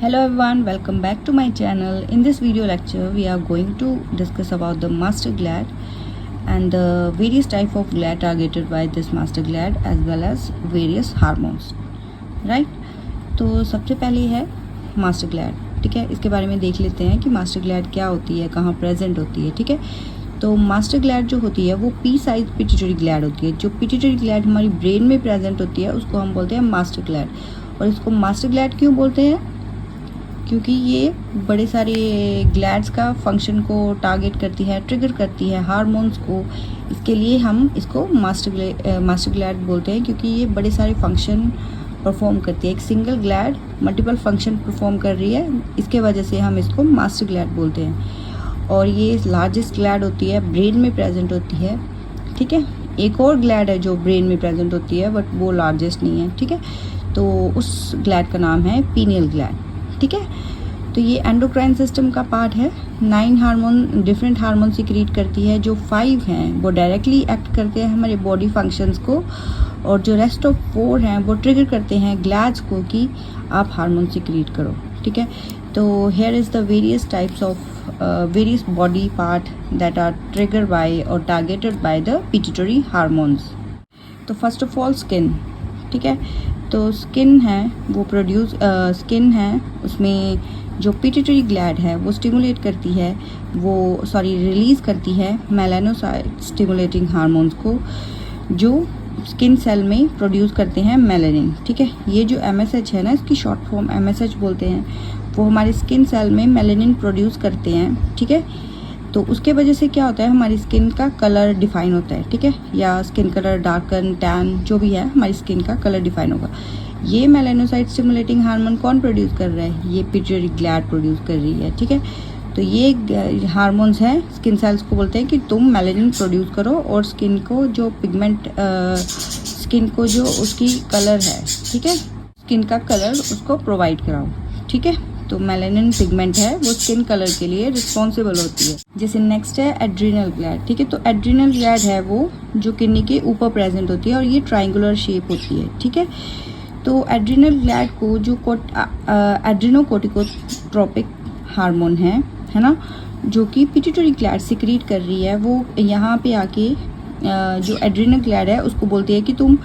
Hello everyone, welcome back to my channel. In this video lecture, we are going to discuss about the master gland and the various type of gland targeted by this master gland as well as various hormones. Right? तो सबसे पहले है master gland. ठीक है, इसके बारे में देख लेते हैं कि मास्टर ग्लैंड क्या होती है, कहाँ प्रेजेंट होती है. ठीक है, तो मास्टर ग्लैंड जो होती है वो पी साइज पिट्यूटरी ग्लैंड होती है. जो पिट्यूटरी ग्लैंड हमारी ब्रेन में प्रेजेंट होती है उसको हम बोलते हैं मास्टर ग्लैंड. और इसको मास्टर ग्लैंड क्यों बोलते हैं? क्योंकि ये बड़े सारे ग्लैंड्स का फंक्शन को टारगेट करती है, ट्रिगर करती है हार्मोन्स को. इसके लिए हम इसको मास्टर ग्लैंड बोलते हैं, क्योंकि ये बड़े सारे फंक्शन परफॉर्म करती है. एक single gland multiple function perform कर रही है, इसके वजह से हम इसको मास्टर ग्लैंड बोलते हैं. और ये लार्जेस्ट ग्लैंड होती है, ब्रेन में प्रेजेंट होती है. ठीक है, एक और ग्लैंड है जो ब्रेन में प्रेजेंट होती है बट वो लार्जेस्ट नहीं है. ठीक है, तो उस ग्लैंड का नाम है पीनियल ग्लैंड. ठीक है, तो ये एंडोक्राइन सिस्टम का पार्ट है. 9 हार्मोन डिफरेंट हार्मोन सिक्रीट करती है. जो 5 हैं वो डायरेक्टली एक्ट करते हैं हमारे बॉडी फंक्शंस को, और जो रेस्ट ऑफ 4 हैं वो ट्रिगर करते हैं ग्लैंड्स को कि आप हार्मोन सिक्रीट करो. ठीक है, तो here is the various types of various body part that are trigger by और targeted by the pituitary hormones. तो फर्स्ट ऑफ ऑल स्किन. ठीक है, तो स्किन है वो स्किन है उसमें जो पिट्यूटरी ग्लैंड है वो स्टिमुलेट करती है, रिलीज़ करती है मेलानोसाइट स्टिमुलेटिंग हार्मोन्स को, जो स्किन सेल में प्रोड्यूस करते हैं मेलानिन. ठीक है, ये जो MSH है ना, इसकी शॉर्ट फॉर्म MSH बोलते हैं, वो हमारे स्किन सेल में मेलानिन प्रोड्यूस करते हैं. ठीक है, तो उसके वजह से क्या होता है, हमारी स्किन का कलर डिफाइन होता है. ठीक है, या स्किन कलर डार्कन टैन जो भी है, हमारी स्किन का कलर डिफाइन होगा. ये मेलानोसाइट स्टिमुलेटिंग हार्मोन कौन प्रोड्यूस कर रहा है? ये पिट्यूटरी ग्लैंड प्रोड्यूस कर रही है. ठीक है, तो ये हार्मोन्स हैं, स्किन सेल्स को बोलते हैं कि तुम मेलानिन प्रोड्यूस करो और स्किन को जो पिगमेंट स्किन को जो उसकी कलर है, ठीक है, स्किन का कलर उसको प्रोवाइड कराओ. ठीक है, तो मेलानिन पिगमेंट है वो स्किन कलर के लिए रिस्पॉन्सिबल होती है. जैसे नेक्स्ट है एड्रिनल ग्लैंड. ठीक है, तो एड्रिनल ग्लैंड है वो जो किडनी के ऊपर प्रेजेंट होती है और ये ट्रायंगुलर शेप होती है. ठीक है, तो एड्रिनल ग्लैंड को जो एड्रिनोकोर्टिकोट्रोपिक हार्मोन है ना, जो कि पिट्यूटरी ग्लैंड सिक्रीट कर रही है, वो यहाँ पे आके जो एड्रिनल ग्लैंड है उसको बोलती है कि तुम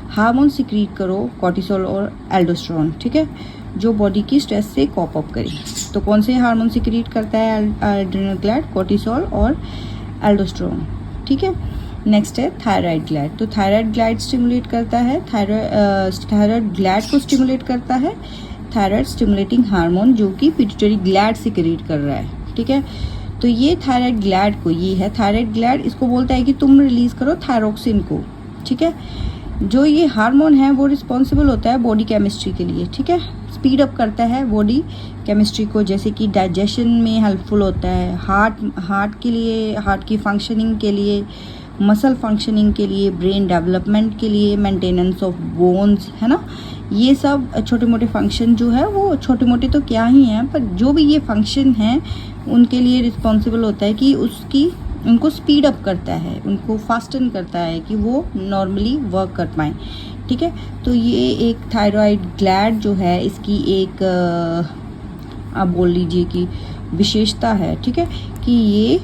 हार्मोन सिक्रीट करो, कोर्टिसोल और एल्डोस्टेरोन. ठीक है, जो बॉडी की स्ट्रेस से कॉप अप करे. तो कौन से हार्मोन सिक्रीट करता है एड्रिनल ग्लैंड? कोर्टिसोल और एल्डोस्टेरोन. ठीक है, नेक्स्ट है थायराइड ग्लैंड. तो थायराइड ग्लैंड स्टिमुलेट करता है, थायराइड ग्लैंड को स्टिमुलेट करता है थायराइड स्टिमुलेटिंग हार्मोन, जो कि पिट्यूटरी ग्लैंड सिक्रीट कर रहा है. ठीक है, तो ये थायराइड ग्लैंड को, ये है थायराइड ग्लैंड, इसको बोलता है कि तुम रिलीज करो थायरोक्सिन को. ठीक है, जो ये हार्मोन है वो रिस्पॉन्सिबल होता है बॉडी केमिस्ट्री के लिए. ठीक है, स्पीड अप करता है बॉडी केमिस्ट्री को, जैसे कि डाइजेशन में हेल्पफुल होता है, हार्ट के लिए, हार्ट की फंक्शनिंग के लिए, मसल फंक्शनिंग के लिए, ब्रेन डेवलपमेंट के लिए, मेंटेनेंस ऑफ बोन्स, है ना. ये सब छोटे मोटे फंक्शन जो है, वो छोटे मोटे तो क्या ही हैं, पर जो भी ये फंक्शन हैं उनके लिए रिस्पॉन्सिबल होता है कि उनको स्पीड अप करता है, उनको फास्टन करता है कि वो नॉर्मली वर्क कर पाएँ. ठीक है, तो ये एक थायराइड ग्लैंड जो है इसकी एक आप बोल लीजिए कि विशेषता है. ठीक है, कि ये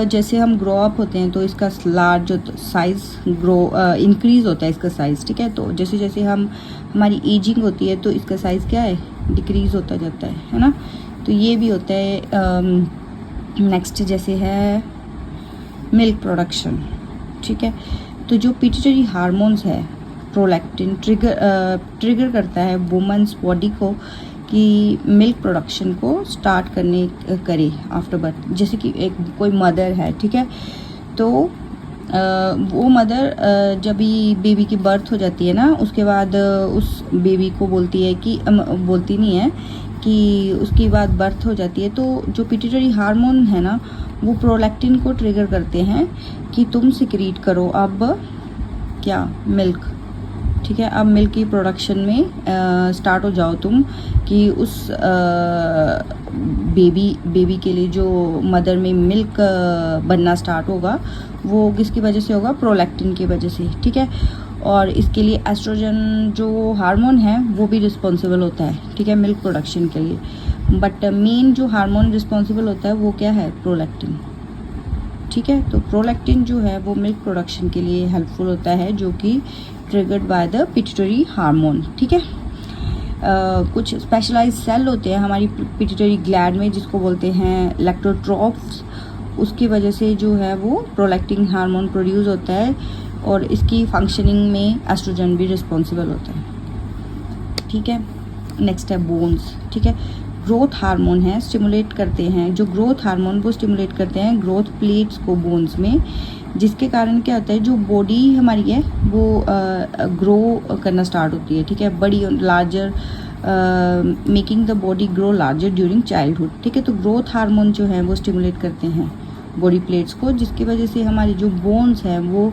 जैसे हम ग्रो अप होते हैं तो इसका लार्ज जो साइज़ इंक्रीज़ होता है इसका साइज़. ठीक है, तो जैसे जैसे हमारी एजिंग होती है तो इसका साइज़ क्या है, डिक्रीज़ होता जाता है ना. तो ये भी होता है. नेक्स्ट जैसे है मिल्क प्रोडक्शन. ठीक है, तो जो पिट्यूटरी हार्मोन्स है प्रोलैक्टिन ट्रिगर करता है वुमेन्स बॉडी को कि मिल्क प्रोडक्शन को स्टार्ट करे आफ्टर बर्थ. जैसे कि कोई मदर है, ठीक है, तो वो मदर जब भी बेबी की बर्थ हो जाती है ना, उसके बाद उस बेबी को बोलती है कि बोलती नहीं है कि उसके बाद बर्थ हो जाती है, तो जो पिट्यूटरी हार्मोन है ना वो प्रोलैक्टिन को ट्रिगर करते हैं कि तुम सिक्रीट करो अब क्या, मिल्क. ठीक है, अब मिल्क की प्रोडक्शन में स्टार्ट हो जाओ तुम, कि उस बेबी के लिए जो मदर में मिल्क बनना स्टार्ट होगा वो किसकी वजह से होगा? प्रोलैक्टिन की वजह से. ठीक है, और इसके लिए एस्ट्रोजन जो हार्मोन है वो भी रिस्पॉन्सिबल होता है, ठीक है, मिल्क प्रोडक्शन के लिए। बट मेन जो हार्मोन रिस्पॉन्सिबल होता है वो क्या है, प्रोलैक्टिन, ठीक है। तो प्रोलैक्टिन जो है वो मिल्क प्रोडक्शन के लिए हेल्पफुल होता है, जो कि triggered by the pituitary hormone, ठीक है। कुछ स्पेशलाइज्ड सेल होते हैं हमारी पिट्यूटरी ग्लैंड में जिसको बोलते हैं लैक्टोट्रोफ्स, उसकी वजह से जो है वो प्रोलैक्टिन हार्मोन प्रोड्यूस होता है और इसकी फंक्शनिंग में एस्ट्रोजन भी रिस्पॉन्सिबल होता है, ठीक है। नेक्स्ट है बोन्स, ठीक है। ग्रोथ हार्मोन है, स्टिमुलेट करते हैं, जो ग्रोथ हार्मोन वो स्टिमुलेट करते हैं ग्रोथ प्लेट्स को बोन्स में, जिसके कारण क्या होता है, जो बॉडी हमारी है वो ग्रो करना स्टार्ट होती है, ठीक है, बड़ी larger, making the body grow larger during childhood, ठीक है। तो ग्रोथ हार्मोन जो है वो स्टिमुलेट करते हैं बॉडी प्लेट्स को, जिसकी वजह से हमारी जो बोन्स हैं वो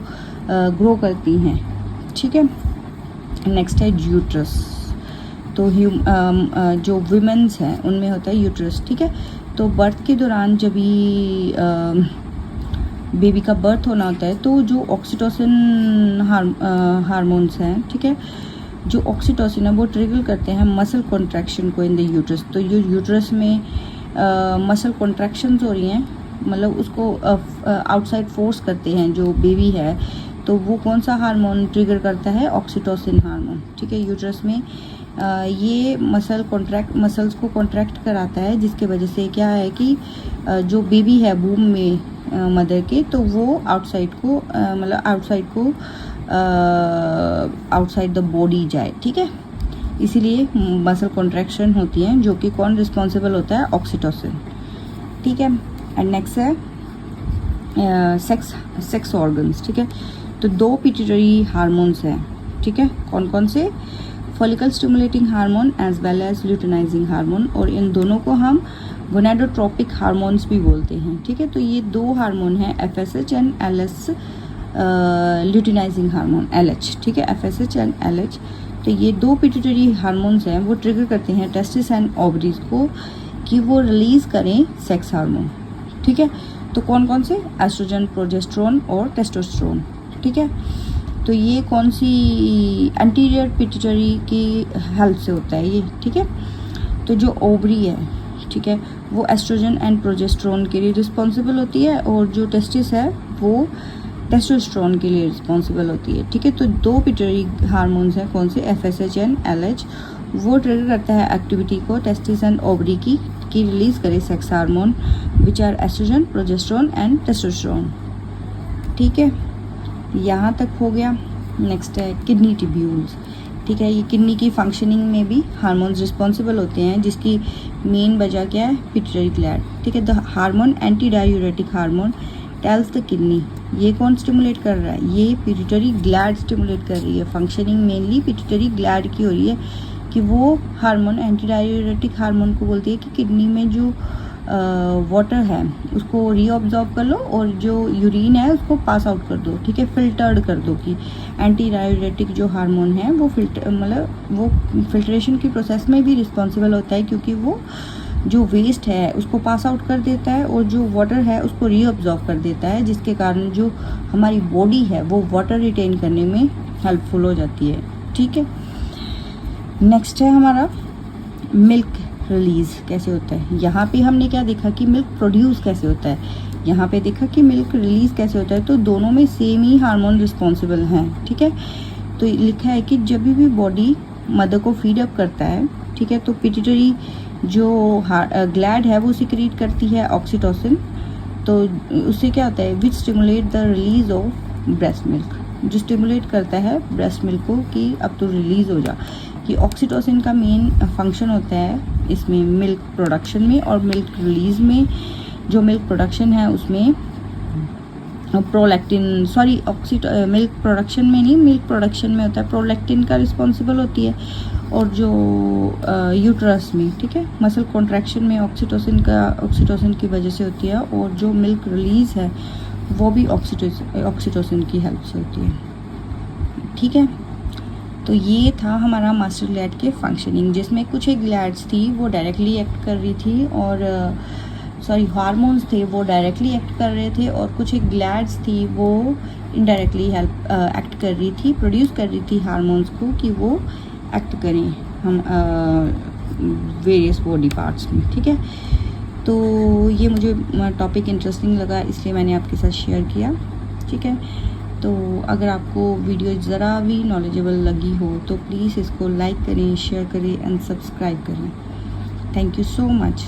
ग्रो करती हैं, ठीक है। नेक्स्ट है यूट्रस। तो जो विमेंस हैं उनमें होता है यूट्रस, ठीक है। तो बर्थ के दौरान जब भी बेबी का बर्थ होना होता है तो जो ऑक्सीटोसिन हार्मोन्स हैं, ठीक है, जो ऑक्सीटोसिन है वो ट्रिगर करते हैं मसल कॉन्ट्रैक्शन को इन द यूट्रस। तो जो यूट्रस में मसल कॉन्ट्रैक्शंस हो रही हैं, मतलब उसको आउटसाइड फोर्स करते हैं जो बेबी है, तो वो कौन सा हार्मोन ट्रिगर करता है, ऑक्सीटोसिन हार्मोन, ठीक है। यूट्रस में ये मसल्स को कॉन्ट्रैक्ट कराता है, जिसके वजह से क्या है कि जो बेबी है बूम में मदर के, तो वो आउटसाइड द बॉडी जाए, ठीक है। इसीलिए मसल कॉन्ट्रैक्शन होती है, जो कि कौन रिस्पॉन्सिबल होता है, ऑक्सीटोसिन, ठीक है। एंड नेक्स्ट है सेक्स ऑर्गन्स, ठीक है। तो 2 पिट्यूटरी हार्मोन्स हैं, ठीक है, कौन कौन से, follicle stimulating hormone as well as luteinizing hormone, और इन दोनों को हम गोनाडोट्रोपिक हार्मोन्स भी बोलते हैं, ठीक है। तो ये 2 हार्मोन हैं, FSH and LH, luteinizing hormone LH, ठीक है, FSH एंड LH। तो ये 2 पिट्यूटरी हार्मोन्स हैं, वो ट्रिगर करते हैं टेस्टिस एंड ओवरीज को कि वो रिलीज करें सेक्स हार्मोन, ठीक है। तो कौन कौन से, एस्ट्रोजन, प्रोजेस्टेरोन और टेस्टोस्टेरोन, ठीक है। तो ये कौन सी, एंटीरियर पिट्यूटरी की हेल्प से होता है ये, ठीक है। तो जो ओवरी है, ठीक है, वो एस्ट्रोजन एंड प्रोजेस्टेरोन के लिए रिस्पॉन्सिबल होती है, और जो टेस्टिस है वो टेस्टोस्टेरोन के लिए रिस्पॉन्सिबल होती है, ठीक है। तो 2 पिट्यूटरी हार्मोन्स हैं, कौन से, FSH एंड LH, वो ट्रिगर करता है एक्टिविटी को टेस्टिस एंड ओवरी की रिलीज करे sex hormone which are oestrogen, progesterone and testosterone, ठीक है। यहाँ तक हो गया। नेक्स्ट है किडनी ट्यूब्यूल्स, ठीक है। ये किडनी की फंक्शनिंग में भी हार्मोन्स रिस्पॉन्सिबल होते हैं, जिसकी मेन वजह क्या है, पिट्यूटरी ग्लैंड, ठीक है। The hormone anti diuretic hormone tells the kidney, ये कौन स्टिमुलेट कर रहा है, ये पिट्यूटरी ग्लैंड स्टिमुलेट कर रही है, फंक्शनिंग मेनली पिट्यूटरी ग्लैंड की हो रही है, कि वो हार्मोन एंटी डायूरेटिक हार्मोन को बोलती है कि किडनी में जो वाटर है उसको रीअब्जॉर्ब कर लो और जो यूरिन है उसको पास आउट कर दो, ठीक है, फिल्टर्ड कर दो। कि एंटी डायूरेटिक जो हार्मोन है वो वो फिल्ट्रेशन की प्रोसेस में भी रिस्पॉन्सिबल होता है, क्योंकि वो जो वेस्ट है उसको पास आउट कर देता है और जो वाटर है उसको रीअब्जॉर्ब कर देता है, जिसके कारण जो हमारी बॉडी है वो वाटर रिटेन करने में हेल्पफुल हो जाती है, ठीक है। नेक्स्ट है हमारा मिल्क रिलीज़ कैसे होता है। यहाँ पे हमने क्या देखा कि मिल्क प्रोड्यूस कैसे होता है, यहाँ पे देखा कि मिल्क रिलीज़ कैसे होता है। तो दोनों में सेम ही हार्मोन रिस्पॉन्सिबल हैं, ठीक है। तो लिखा है कि जब भी बॉडी मदर को फीड अप करता है, ठीक है, तो पिट्यूटरी जो ग्लैंड है वो सिक्रीट करती है ऑक्सीटोसिन। तो उससे क्या होता है, which stimulate the release of breast milk, जो स्टिमुलेट करता है ब्रेस्ट मिल्क को कि अब तो रिलीज़ हो जा। कि ऑक्सीटोसिन का मेन फंक्शन होता है इसमें मिल्क प्रोडक्शन में और मिल्क रिलीज़ में। जो मिल्क प्रोडक्शन है उसमें प्रोलैक्टिन, मिल्क प्रोडक्शन में नहीं, मिल्क प्रोडक्शन में होता है प्रोलैक्टिन का रिस्पॉन्सिबल होती है, और जो यूट्रस में, ठीक है, मसल कॉन्ट्रैक्शन में ऑक्सीटोसिन की वजह से होती है, और जो मिल्क रिलीज़ है वो भी ऑक्सीटोसिन की हेल्प से होती है, ठीक है। तो ये था हमारा मास्टर ग्लैंड के फंक्शनिंग, जिसमें कुछ एक ग्लैंड्स थी वो डायरेक्टली एक्ट कर रही थी और हार्मोन्स थे वो डायरेक्टली एक्ट कर रहे थे, और कुछ एक ग्लैड्स थी वो इनडायरेक्टली एक्ट कर रही थी, प्रोड्यूस कर रही थी हार्मोन्स को कि वो एक्ट करें हम वेरियस बॉडी पार्ट्स में। ठीक है, तो ये मुझे टॉपिक इंटरेस्टिंग लगा, इसलिए मैंने आपके साथ शेयर किया। ठीक है, तो अगर आपको वीडियो ज़रा भी नॉलेजेबल लगी हो तो प्लीज़ इसको लाइक करें, शेयर करें एंड सब्सक्राइब करें। Thank you so much.